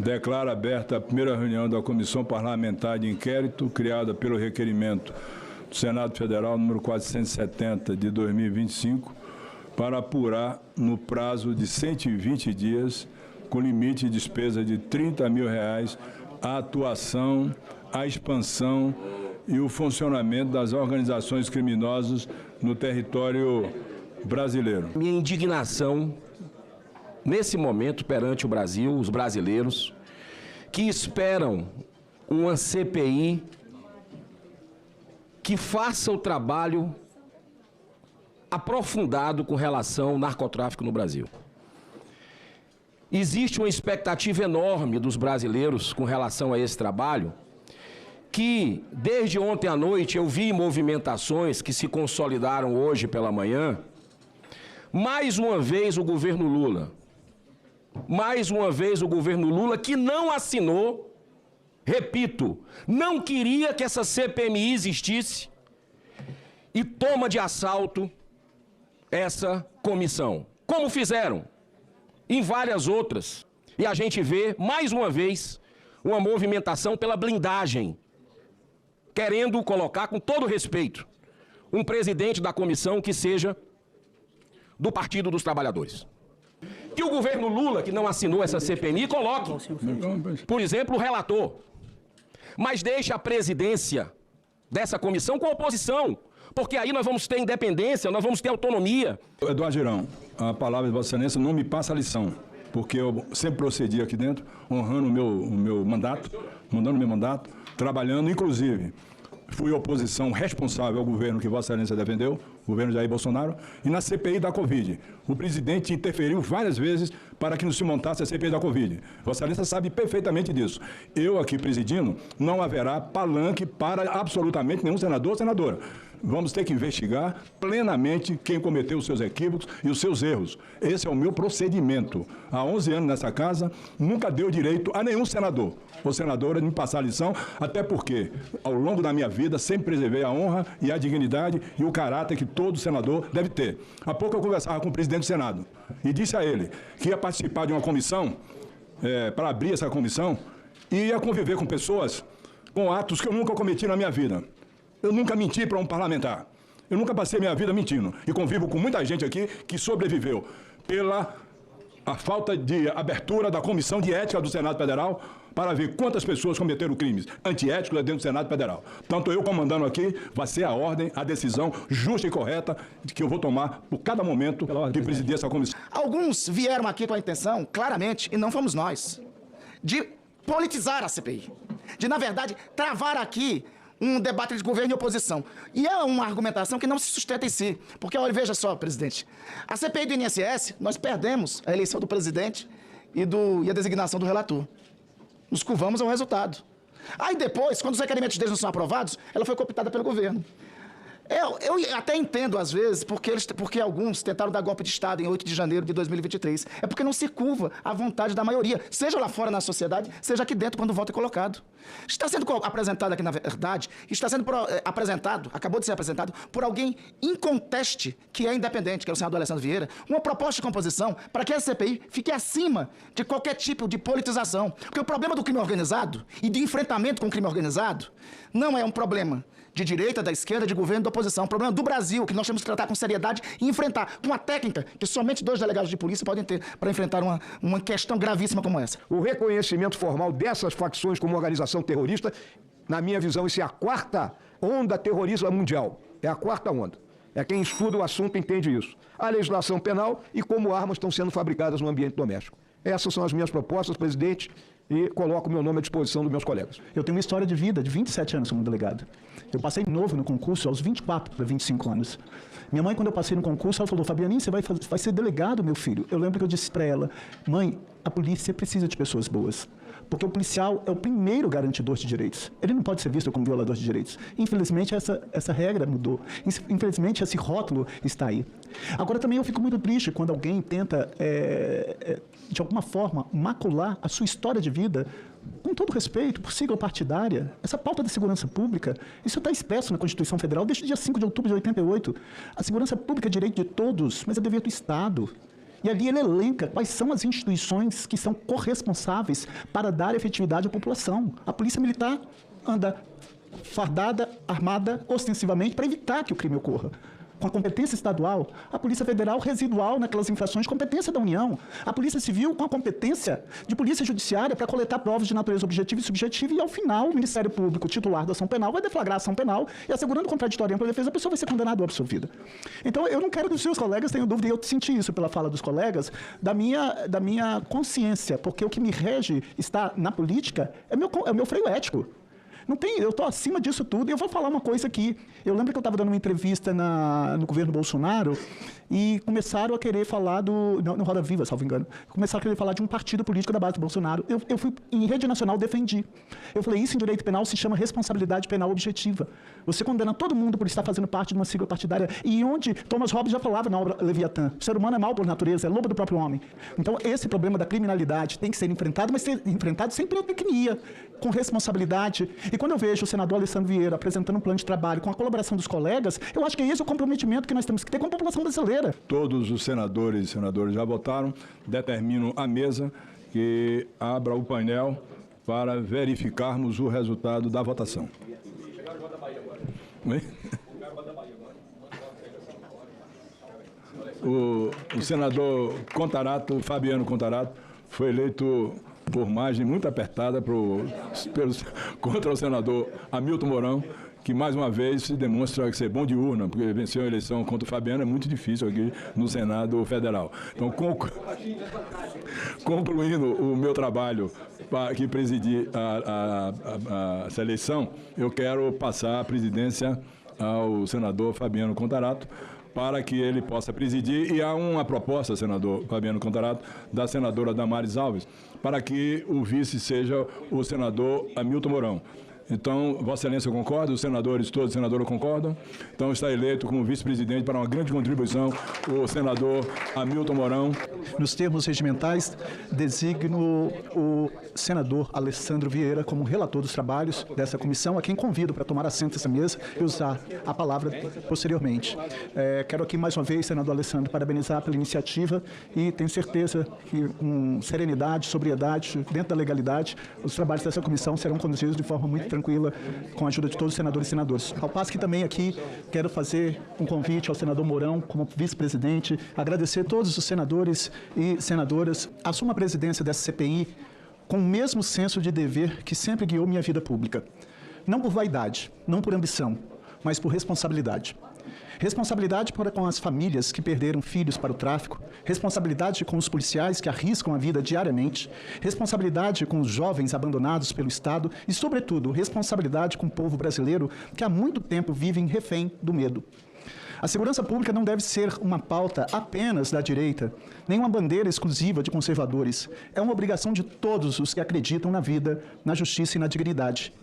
Declaro aberta a primeira reunião da Comissão Parlamentar de Inquérito, criada pelo requerimento do Senado Federal número 470 de 2025, para apurar no prazo de 120 dias, com limite de despesa de R$30 mil, a atuação, a expansão e o funcionamento das organizações criminosas no território brasileiro. Minha indignação, nesse momento, perante o Brasil, os brasileiros, que esperam uma CPI que faça o trabalho aprofundado com relação ao narcotráfico no Brasil. Existe uma expectativa enorme dos brasileiros com relação a esse trabalho, que desde ontem à noite eu vi movimentações que se consolidaram hoje pela manhã. Mais uma vez o governo Lula, que não assinou, repito, não queria que essa CPMI existisse e toma de assalto essa comissão, como fizeram em várias outras. E a gente vê, mais uma vez, uma movimentação pela blindagem, querendo colocar, com todo respeito, um presidente da comissão que seja do Partido dos Trabalhadores. Que o governo Lula, que não assinou essa CPMI, coloque, por exemplo, o relator. Mas deixe a presidência dessa comissão com a oposição, porque aí nós vamos ter independência, nós vamos ter autonomia. Eduardo Girão, a palavra de Vossa Excelência não me passa a lição, porque eu sempre procedi aqui dentro, honrando o meu mandato, mandando o meu mandato, trabalhando, inclusive, fui oposição responsável ao governo que Vossa Excelência defendeu, o governo Jair Bolsonaro, e na CPI da Covid. O presidente interferiu várias vezes para que não se montasse a CPI da Covid. Vossa Excelência sabe perfeitamente disso. Eu aqui presidindo, não haverá palanque para absolutamente nenhum senador ou senadora. Vamos ter que investigar plenamente quem cometeu os seus equívocos e os seus erros. Esse é o meu procedimento. Há 11 anos nessa casa, nunca deu direito a nenhum senador ou senadora de me passar a lição, até porque, ao longo da minha vida, sempre preservei a honra e a dignidade e o caráter que todo senador deve ter. Há pouco eu conversava com o presidente do Senado e disse a ele que ia participar de uma comissão, para abrir essa comissão, e ia conviver com pessoas com atos que eu nunca cometi na minha vida. Eu nunca menti para um parlamentar. Eu nunca passei minha vida mentindo. E convivo com muita gente aqui que sobreviveu pela a falta de abertura da Comissão de Ética do Senado Federal para ver quantas pessoas cometeram crimes antiéticos dentro do Senado Federal. Tanto eu comandando aqui, vai ser a ordem, a decisão justa e correta que eu vou tomar por cada momento de presidir essa comissão. Alguns vieram aqui com a intenção, claramente, e não fomos nós, de politizar a CPI. De, na verdade, travar aqui um debate de governo e oposição. E é uma argumentação que não se sustenta em si. Porque, olha, veja só, presidente, a CPI do INSS, nós perdemos a eleição do presidente e a designação do relator. Nos curvamos ao resultado. Aí depois, quando os requerimentos deles não são aprovados, ela foi cooptada pelo governo. Eu até entendo, às vezes, porque alguns tentaram dar golpe de Estado em 8 de janeiro de 2023. É porque não se curva a vontade da maioria, seja lá fora na sociedade, seja aqui dentro quando o voto é colocado. Está sendo apresentado aqui, na verdade, está sendo apresentado, acabou de ser apresentado, por alguém inconteste, que é independente, que é o senador Alessandro Vieira, uma proposta de composição para que a CPI fique acima de qualquer tipo de politização. Porque o problema do crime organizado e de enfrentamento com o crime organizado não é um problema de direita, da esquerda, de governo, da oposição. É um problema do Brasil, que nós temos que tratar com seriedade e enfrentar com uma técnica que somente 2 delegados de polícia podem ter para enfrentar uma questão gravíssima como essa. O reconhecimento formal dessas facções como organização terrorista, na minha visão, isso é a 4ª onda terrorista mundial. É a 4ª onda. É quem estuda o assunto entende isso. A legislação penal e como armas estão sendo fabricadas no ambiente doméstico. Essas são as minhas propostas, presidente, e coloco o meu nome à disposição dos meus colegas. Eu tenho uma história de vida de 27 anos como delegado. Eu passei novo no concurso aos 24 para 25 anos. Minha mãe, quando eu passei no concurso, ela falou: Fabianinho, você vai ser delegado, meu filho. Eu lembro que eu disse para ela: mãe, a polícia precisa de pessoas boas. Porque o policial é o primeiro garantidor de direitos. Ele não pode ser visto como violador de direitos. Infelizmente, essa regra mudou. Infelizmente, esse rótulo está aí. Agora, também eu fico muito triste quando alguém tenta, de alguma forma, macular a sua história de vida, com todo respeito, por sigla partidária. Essa pauta da segurança pública, isso está expresso na Constituição Federal desde o dia 5 de outubro de 88. A segurança pública é direito de todos, mas é dever do Estado. E ali ele elenca quais são as instituições que são corresponsáveis para dar efetividade à população. A Polícia Militar anda fardada, armada, ostensivamente, para evitar que o crime ocorra. Com a competência estadual, a Polícia Federal residual naquelas infrações, competência da União. A Polícia Civil com a competência de Polícia Judiciária para coletar provas de natureza objetiva e subjetiva, e ao final o Ministério Público, titular da ação penal, vai deflagrar a ação penal e, assegurando contraditório para a defesa, a pessoa vai ser condenada ou absolvida. Então, eu não quero que os seus colegas tenham dúvida, e eu senti isso pela fala dos colegas, da minha consciência, porque o que me rege está na política é o meu freio ético. Não tem, eu estou acima disso tudo. E eu vou falar uma coisa aqui. Eu lembro que eu estava dando uma entrevista no governo Bolsonaro e começaram a querer falar no Roda Viva, salvo engano. Começaram a querer falar de um partido político da base do Bolsonaro. Eu fui em rede nacional, defendi. Eu falei, isso em direito penal se chama responsabilidade penal objetiva. Você condena todo mundo por estar fazendo parte de uma sigla partidária. E onde Thomas Hobbes já falava na obra Leviatã. O ser humano é mau por natureza, é lobo do próprio homem. Então, esse problema da criminalidade tem que ser enfrentado, mas ser enfrentado sem pirotecnia, com responsabilidade. E quando eu vejo o senador Alessandro Vieira apresentando um plano de trabalho com a colaboração dos colegas, eu acho que é esse o comprometimento que nós temos que ter com a população brasileira. Todos os senadores e senadoras já votaram, determino a mesa que abra o painel para verificarmos o resultado da votação. O senador Fabiano Contarato, foi eleito por margem muito apertada contra o senador Hamilton Mourão, que mais uma vez se demonstra ser bom de urna, porque venceu a eleição contra o Fabiano, é muito difícil aqui no Senado Federal. Então, concluindo o meu trabalho que presidi essa eleição, eu quero passar a presidência ao senador Fabiano Contarato, para que ele possa presidir, e há uma proposta, senador Fabiano Contarato, da senadora Damares Alves, para que o vice seja o senador Hamilton Mourão. Então, Vossa Excelência concorda? Os senadores, todos os senadores concordam? Então, está eleito como vice-presidente para uma grande contribuição o senador Hamilton Mourão. Nos termos regimentais, designo o senador Alessandro Vieira como relator dos trabalhos dessa comissão, a quem convido para tomar assento nessa mesa e usar a palavra posteriormente. Quero aqui, mais uma vez, senador Alessandro, parabenizar pela iniciativa e tenho certeza que, com serenidade, sobriedade, dentro da legalidade, os trabalhos dessa comissão serão conduzidos de forma muito tranquila, com a ajuda de todos os senadores e senadoras. Ao passo que também aqui quero fazer um convite ao senador Mourão, como vice-presidente, agradecer a todos os senadores e senadoras. Assumo a presidência dessa CPI com o mesmo senso de dever que sempre guiou minha vida pública. Não por vaidade, não por ambição, mas por responsabilidade. Responsabilidade com as famílias que perderam filhos para o tráfico, responsabilidade com os policiais que arriscam a vida diariamente, responsabilidade com os jovens abandonados pelo Estado e, sobretudo, responsabilidade com o povo brasileiro que há muito tempo vive refém do medo. A segurança pública não deve ser uma pauta apenas da direita, nem uma bandeira exclusiva de conservadores. É uma obrigação de todos os que acreditam na vida, na justiça e na dignidade.